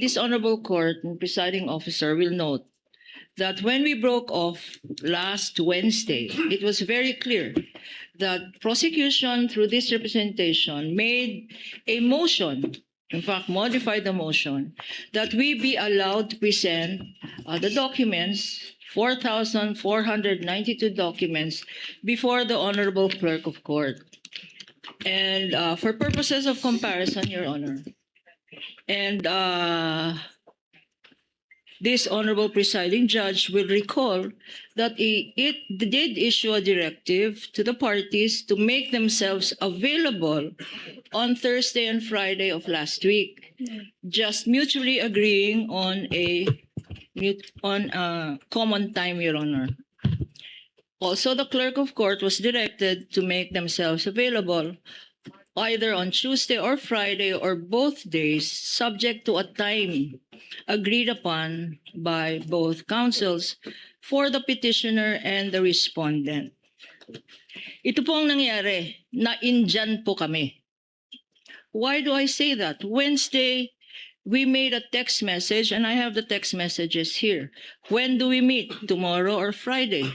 this honorable court and presiding officer will note that when we broke off last Wednesday, it was very clear that prosecution through this representation made a motion, in fact modified the motion, that we be allowed to present the documents, 4,492 documents, before the honorable clerk of court. And for purposes of comparison, Your Honor, and this honorable presiding judge will recall that it did issue a directive to the parties to make themselves available on Thursday and Friday of last week, just mutually agreeing on a common time, Your Honor. Also, the clerk of court was directed to make themselves available either on Tuesday or Friday or both days, subject to a time agreed upon by both counsels for the petitioner and the respondent. Ito po ang nangyari, na-indyan po kami. Why do I say that? Wednesday, we made a text message, and I have the text messages here. When do we meet? Tomorrow or Friday?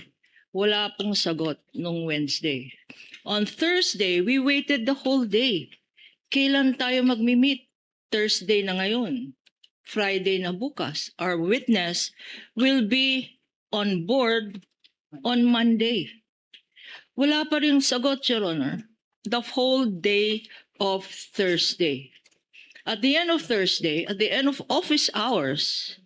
Wala pong sagot nung Wednesday. On Thursday, we waited the whole day. Kailan tayo magmi-meet? Thursday na ngayon. Friday na bukas. Our witness will be on board on Monday. Wala pa rin sagot, Your Honor. The whole day of Thursday. At the end of Thursday, at the end of office hours,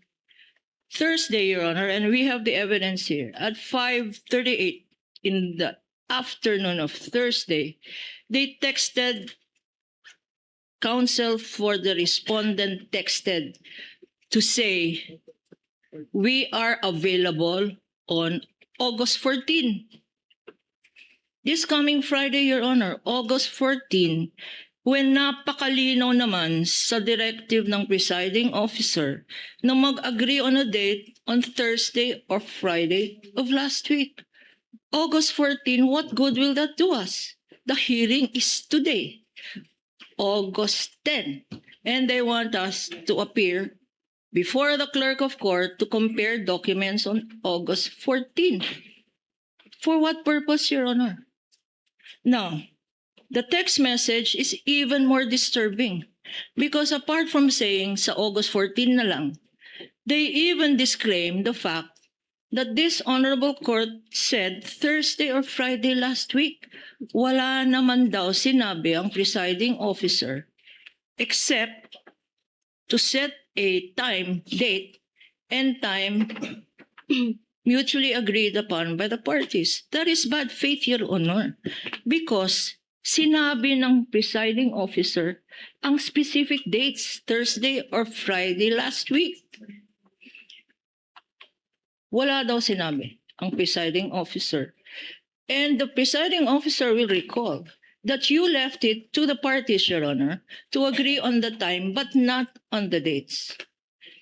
Thursday, Your Honor, and we have the evidence here, at 5:38 in the afternoon of Thursday, they texted, counsel for the respondent texted to say, we are available on August 14. This coming Friday, Your Honor, August 14, when napakalinaw naman sa directive ng presiding officer na mag-agree on a date on Thursday or Friday of last week. August 14, what good will that do us? The hearing is today, August 10, and they want us to appear before the clerk of court to compare documents on August 14. For what purpose, Your Honor? Now, the text message is even more disturbing because apart from saying sa August 14 na lang, they even disclaim the fact that this honorable court said Thursday or Friday last week. Wala naman daw sinabi ang presiding officer except to set a time, date, and time mutually agreed upon by the parties. That is bad faith, Your Honor, because sinabi ng presiding officer ang specific dates, Thursday or Friday last week. Wala daw sinabi ang presiding officer. And the presiding officer will recall that you left it to the parties, Your Honor, to agree on the time but not on the dates.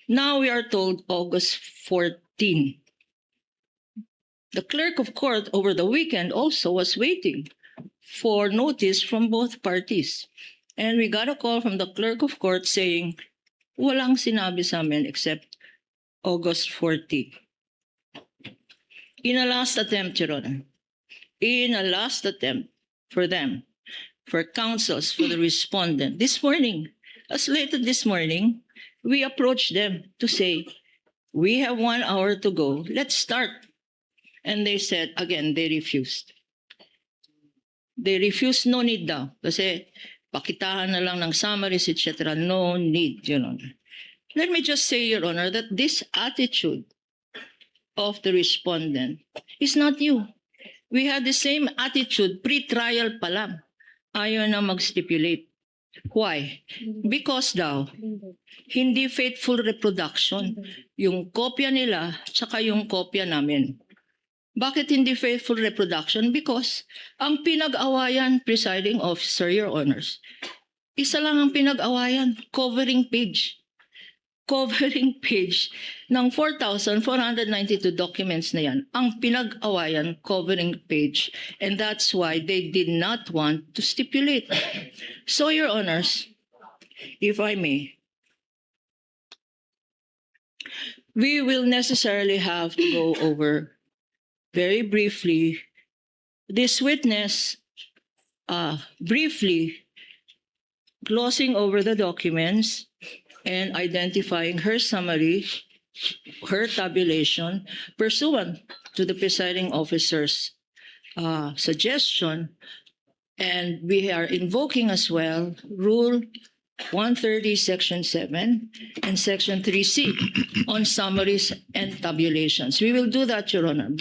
Now we are told August 14. The clerk of court over the weekend also was waiting for notice from both parties. And we got a call from the clerk of court saying, walang sinabi sa amin except August 14. In a last attempt, Your Honor, in a last attempt for them, for counsels, for the respondent, this morning, as late as this morning, we approached them to say, we have 1 hour to go, let's start. And they said, again, they refused. They refused, no need daw. Kasi pakitahan na lang ng summaries, etc. No need, Your Honor. Let me just say, Your Honor, that this attitude of the respondent is not new. We had the same attitude pre-trial pa lang. Ayaw na mag-stipulate. Why? Because daw, hindi faithful reproduction. Yung kopya nila, tsaka yung kopya namin. Bakit hindi faithful reproduction? Because ang pinag-awayan, presiding officer, Your Honors, isa lang ang pinag-awayan, covering page. Covering page ng 4,492 documents na yan, ang pinag-awayan covering page. And that's why they did not want to stipulate. So, Your Honors, if I may, we will necessarily have to go over very briefly this witness, briefly glossing over the documents and identifying her summary, her tabulation, pursuant to the presiding officer's suggestion. And we are invoking as well Rule 130, Section 7, and Section 3C on summaries and tabulations. We will do that, Your Honor.